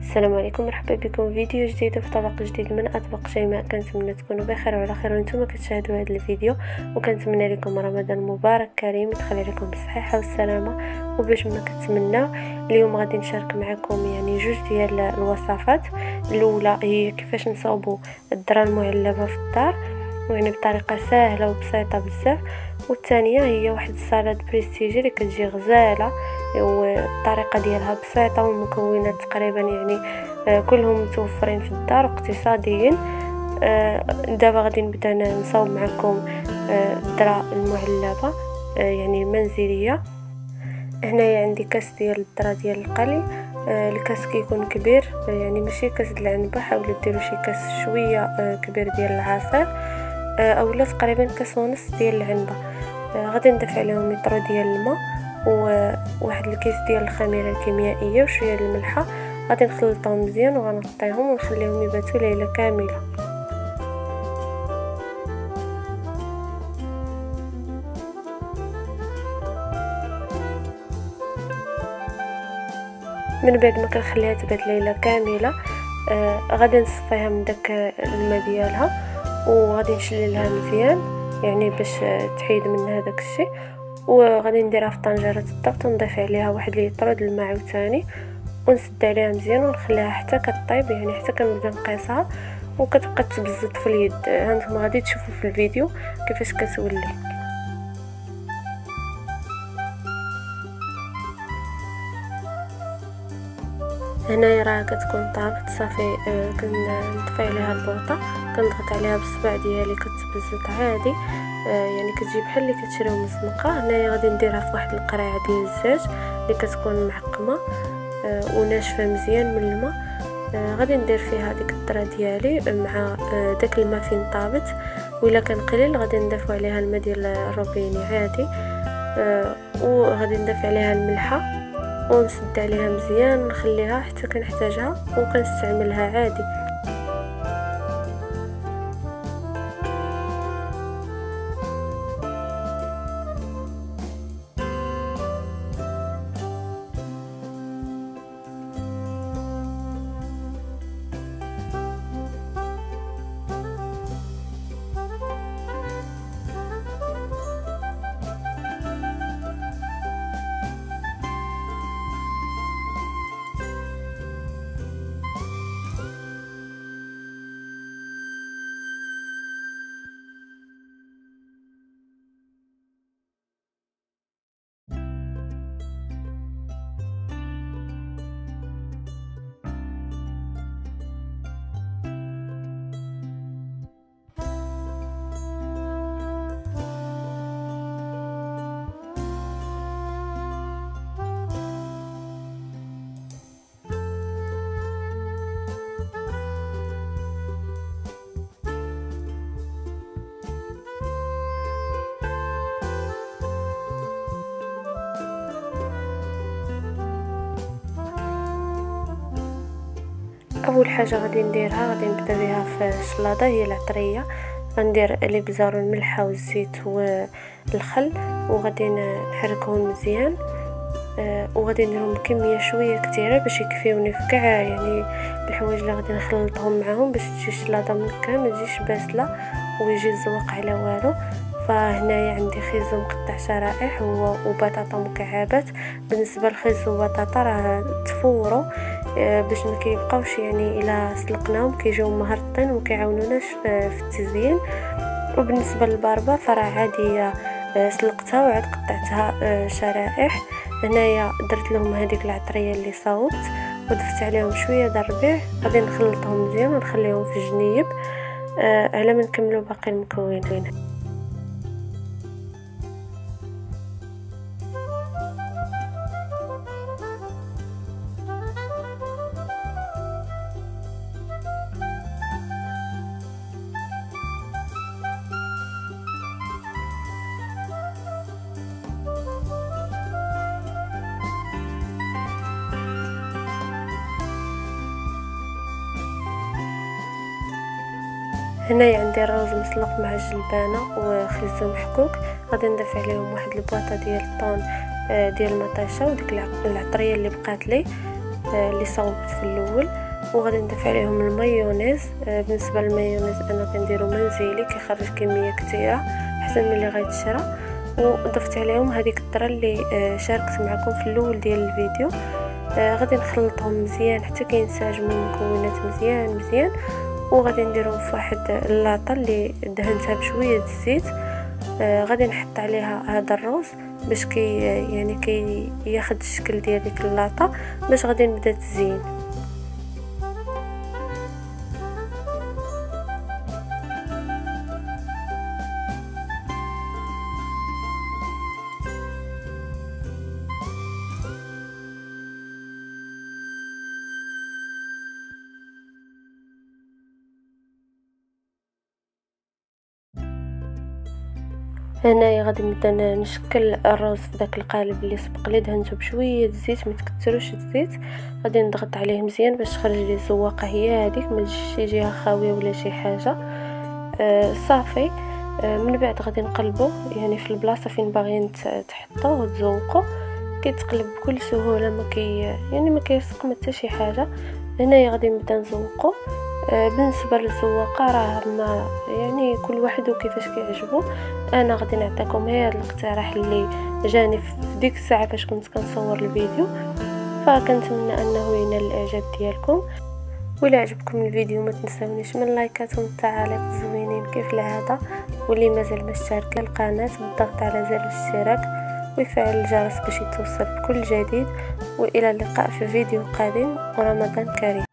السلام عليكم، مرحبا بكم فيديو جديد في طبق جديد من اطباق شيماء. كنتمنى تكونوا بخير وعلى خير وانتم كتشاهدوا هذا الفيديو، وكنتمنى لكم رمضان مبارك كريم يدخل عليكم بالصحه والسلامه. وباش ما كتمنى اليوم غادي نشارك معكم يعني جوج ديال الوصفات. الاولى هي كيفاش نصاوبوا الذره المعلبه في الدار يعني بطريقه سهله وبسيطه بزاف، والثانيه هي واحد السلطه بريستيجي اللي كتجي غزاله والطريقه ديالها بسيطه والمكونات تقريبا يعني كلهم متوفرين في الدار واقتصاديين. دابا غادي نبدا نصاوب معكم الذره المعلبه يعني منزليه. هنايا عندي كاس ديال الذره ديال القلي. الكاس كيكون كبير يعني ماشي كاس د العنبه، حاولوا ديروا شي كاس شويه كبير ديال العصير اولا تقريبا كاس ونص ديال العنبه. غادي نضيف عليهم لتر ديال الماء وواحد الكيس ديال الخميره الكيميائيه وشويه ديال الملحه. غادي نخلطهم مزيان وغنغطيهم ونخليهم يباتوا ليله كامله. من بعد ما كنخليها تبات ليله كامله غادي نصفيها من داك الماء ديالها وغادي نشللها مزيان يعني باش تحيد منها داك الشيء، وغادي نديرها في طنجره الضغط ونضيف عليها واحد لتر د الماء عاوتاني ونسد عليها مزيان ونخليها حتى كطيب يعني حتى كنبدا نقيسها وكتبقى تبزط في اليد. هانتوما غادي تشوفوا في الفيديو كيفاش كتولي. هنايا راه كتكون طابت صافي. كنطفي عليها البوطه، كنضغط عليها بالصبع ديالي كتبزط عادي يعني كتجي بحال اللي كتشريو من الزنقه. هنايا غادي نديرها في واحد القرعه ديال الزاج اللي كتكون معقمه وناشفه مزيان من الماء. غادي ندير فيها ديك الذره ديالي مع داك الماء فين طابت، وإلا كان قليل غادي نضيفوا عليها الماء ديال الروبيني عادي. وغادي نضيف عليها الملحه ونسد عليها مزيان ونخليها حتى كنحتاجها وكنستعملها عادي. اول حاجه غادي نديرها غادي نبدا بها في الشلاضه هي العطريه. غندير الابزار والملحه والزيت والخل وغادي نحركهم مزيان وغادي نديرهم بكميه شويه كثيره باش يكفيوني في كاع يعني الحوايج اللي غادي نخلطهم معاهم باش تجي الشلاضه منكه ما تجيش باسله ويجي الزواق على والو. فهنايا عندي خيزو مقطع شرائح وبطاطا مكعبات. بالنسبه للخيز والبطاطا راه تفوروا باش ما كيبقاوش يعني الا سلقناهم كيجيو مهرطين وما كيعاونوناش في التزيين. وبالنسبه للباربه فراه عاديه سلقتها وعاد قطعتها شرائح. هنايا درت لهم هذيك العطريه اللي صاوبت وضفت عليهم شويه د الربيع. غادي نخلطهم مزيان ونخليهم في جنيب على ما نكملوا باقي المكونات. هنايا عندي الروز مسلوق مع الجلبانه وخيزو محكوك. غادي نضيف عليهم واحد البواطه ديال الطون ديال المطيشه وديك العطريه اللي بقات لي اللي صوبت في الاول، وغادي نضيف عليهم المايونيز. بالنسبه للمايونيز انا كنديرو منزلي كيخرج كميه كثيره احسن من اللي غيتشرى. وضفت عليهم هذيك الذره اللي شاركت معكم في الاول ديال الفيديو. غادي نخلطهم مزيان حتى كينسجموا المكونات مزيان، وغادي نديرهم في واحد اللاطه اللي دهنتها بشويه الزيت. غادي نحط عليها هذا الرز باش كي ياخذ الشكل ديال ديك اللاطه باش غادي نبدا تزيين. هنايا غادي نبدا نشكل الرز في داك القالب اللي سبق لي دهنته بشويه الزيت، ما تكثروش الزيت. غادي نضغط عليه مزيان باش تخرج لي الزواقه هي هذيك، ما تجيش شي جهه خاويه ولا شي حاجه. صافي. من بعد غادي نقلبو يعني في البلاصه فين باغيين تحطوه وتزوقوا، كيتقلب بكل سهوله، ما كيسق حتى شي حاجه. هنايا غادي نبدا نزوقو. بالنسبه للزواقه راه ما يعني كل واحد وكيفاش كيعجبو. انا غادي نعطيكم هذا الاقتراح اللي جاني في ديك الساعه فاش كنت كنصور الفيديو، فكنتمنى انه ينال الاعجاب ديالكم. ولا عجبكم الفيديو ما تنساونيش من لايكات والتعاليق الزوينين كيف العاده، واللي مازال ما اشترك القناه بالضغط على زر الاشتراك ويفعل الجرس باش يتوصل بكل جديد. والى اللقاء في فيديو قادم، ورمضان كريم.